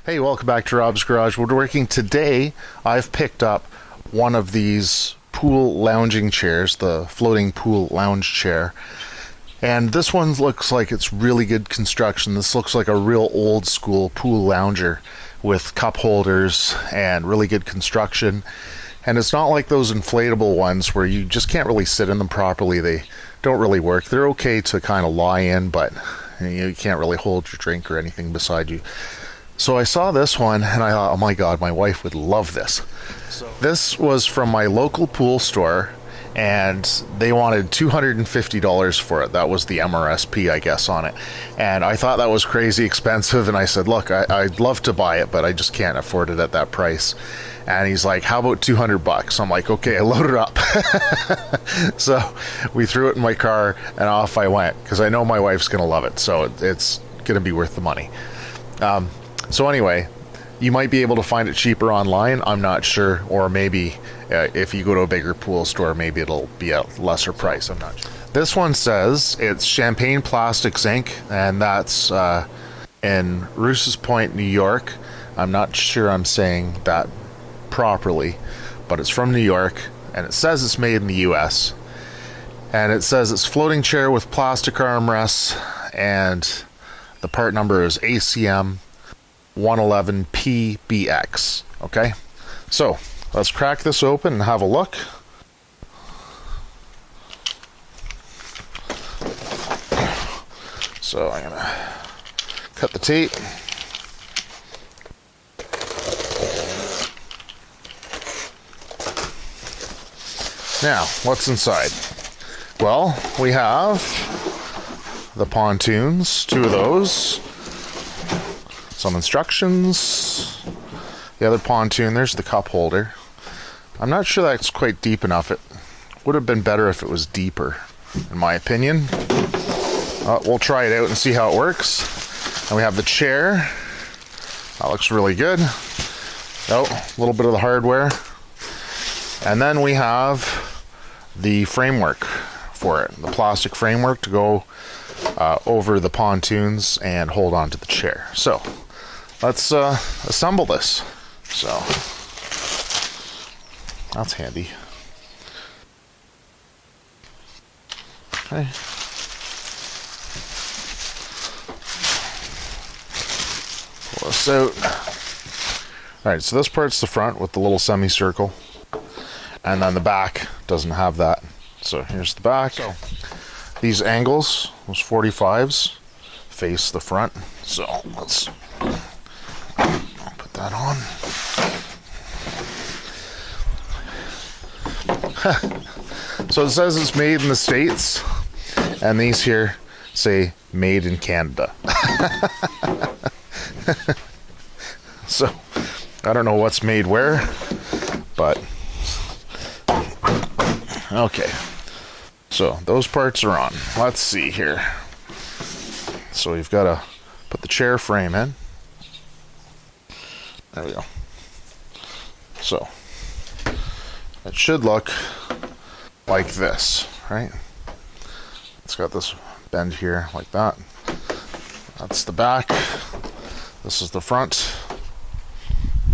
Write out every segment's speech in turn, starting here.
Hey, welcome back to Rob's Garage Woodworking. Today, I've picked up one of these pool lounging chairs, the floating pool lounge chair. And this one looks like it's really good construction. This looks like a real old school pool lounger with cup holders and really good construction. And it's not like those inflatable ones where you just can't really sit in them properly. They don't really work. They're okay to kind of lie in, but you can't really hold your drink or anything beside you. So I saw this one and I thought, oh my god, my wife would love this. This was from my local pool store and they wanted $250 for it. That was the MRSP, I guess, on it. And I thought that was crazy expensive, and I said, look, I'd love to buy it, but I just can't afford it at that price. And he's like, how about $200? I'm like, okay, I loaded up. So we threw it in my car and off I went, because I know my wife's going to love it, so it's going to be worth the money. So anyway, you might be able to find it cheaper online, I'm not sure, or maybe if you go to a bigger pool store, maybe it'll be a lesser price, I'm not sure. This one says it's Champagne Plastics Inc., and that's in Rouse's Point, New York. I'm not sure I'm saying that properly, but it's from New York, and it says it's made in the US. And it says it's floating chair with plastic armrests, and the part number is ACM 111PBX. Okay, so let's crack this open and have a look. So I'm gonna cut the tape. Now, what's inside? Well, we have the pontoons, 2 of those. Some instructions. The other pontoon, there's the cup holder. I'm not sure that's quite deep enough. It would have been better if it was deeper, in my opinion. We'll try it out and see how it works. And we have the chair. That looks really good. Oh, a little bit of the hardware. And then we have the framework for it. The plastic framework to go over the pontoons and hold on to the chair. So let's assemble this. So that's handy. Okay. Pull this out. Alright, so this part's the front with the little semicircle. And then the back doesn't have that. So here's the back. So these angles, those 45s, face the front. So let's put that on. So it says it's made in the States, and these here say made in Canada. So I don't know what's made where, but okay. So those parts are on. Let's see here. So we've got to put the chair frame in. There we go. So it should look like this, right? It's got this bend here like that. That's the back. This is the front.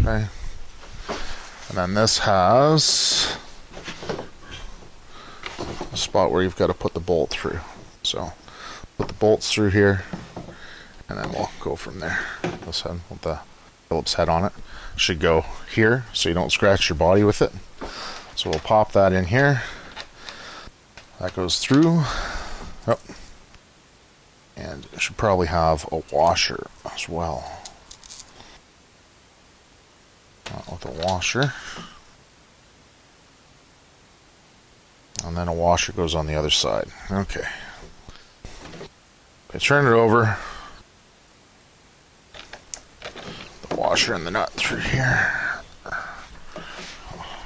Okay. And then this has a spot where you've got to put the bolt through. So put the bolts through here, and then we'll go from there. This head with the Phillips head on it should go here, so you don't scratch your body with it. So we'll pop that in here. That goes through. Oh. And it should probably have a washer as well. With a washer. And then a washer goes on the other side. Okay. I turn it over. The washer and the nut through here.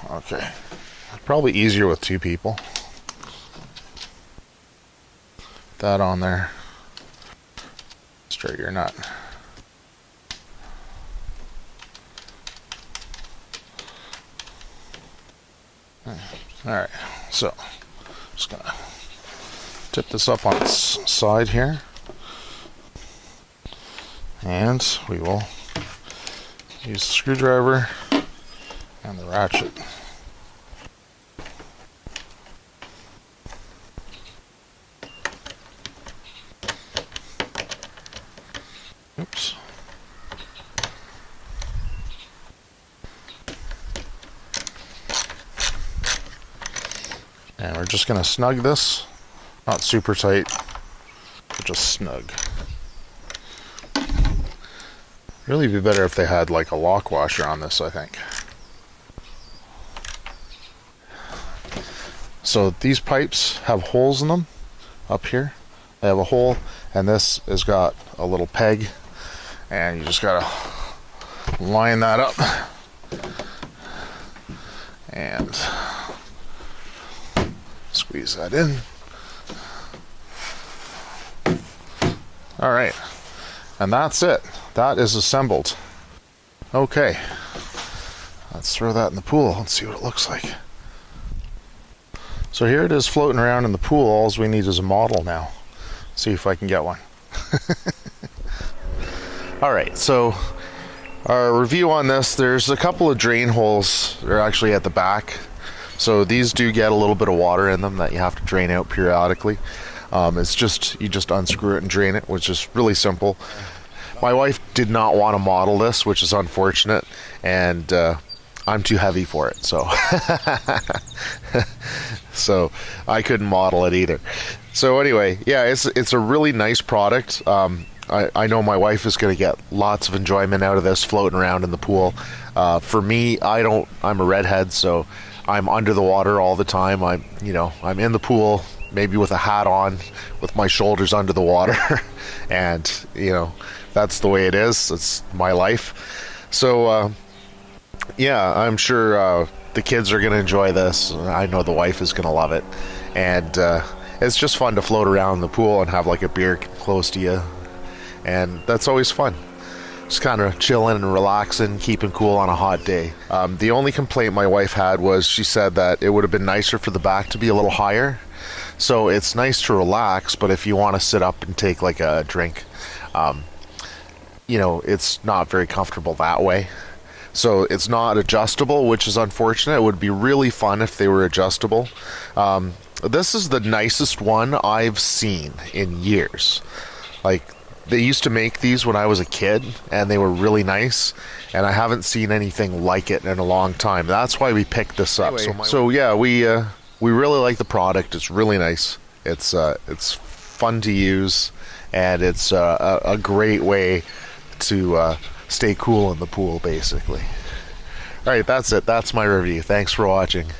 Okay. Probably easier with 2 people. Put that on there. Straight your nut. Alright, so just gonna tip this up on its side here, and we will use the screwdriver and the ratchet. Oops. And we're just going to snug this, not super tight, but just snug. Really be better if they had like a lock washer on this, I think. So these pipes have holes in them up here. They have a hole, and this has got a little peg, and you just gotta line that up and squeeze that in. All right, and that's it. That is assembled. Okay, let's throw that in the pool and see what it looks like. So here it is floating around in the pool. All we need is a model now. See if I can get one. All right, so our review on this, there's a couple of drain holes. They're actually at the back. So these do get a little bit of water in them that you have to drain out periodically. It's just, you just unscrew it and drain it, which is really simple. My wife did not want to model this, which is unfortunate, and I'm too heavy for it, so so I couldn't model it either. So anyway, yeah, it's a really nice product. I know my wife is going to get lots of enjoyment out of this floating around in the pool. For me, I'm a redhead, so I'm under the water all the time. I'm in the pool, maybe with a hat on, with my shoulders under the water, and that's the way it is. It's my life. So yeah, I'm sure the kids are going to enjoy this. I know the wife is going to love it, and it's just fun to float around in the pool and have like a beer close to you, and that's always fun. Just kind of chilling and relaxing, keeping cool on a hot day. The only complaint my wife had was she said that it would have been nicer for the back to be a little higher. So it's nice to relax, but if you want to sit up and take like a drink, it's not very comfortable that way. So it's not adjustable, which is unfortunate. It would be really fun if they were adjustable. This is the nicest one I've seen in years. Like, they used to make these when I was a kid, and they were really nice, and I haven't seen anything like it in a long time. That's why we picked this up. Anyway, so yeah, we really like the product. It's really nice. It's fun to use, and it's a great way to stay cool in the pool, basically. All right, that's it. That's my review. Thanks for watching.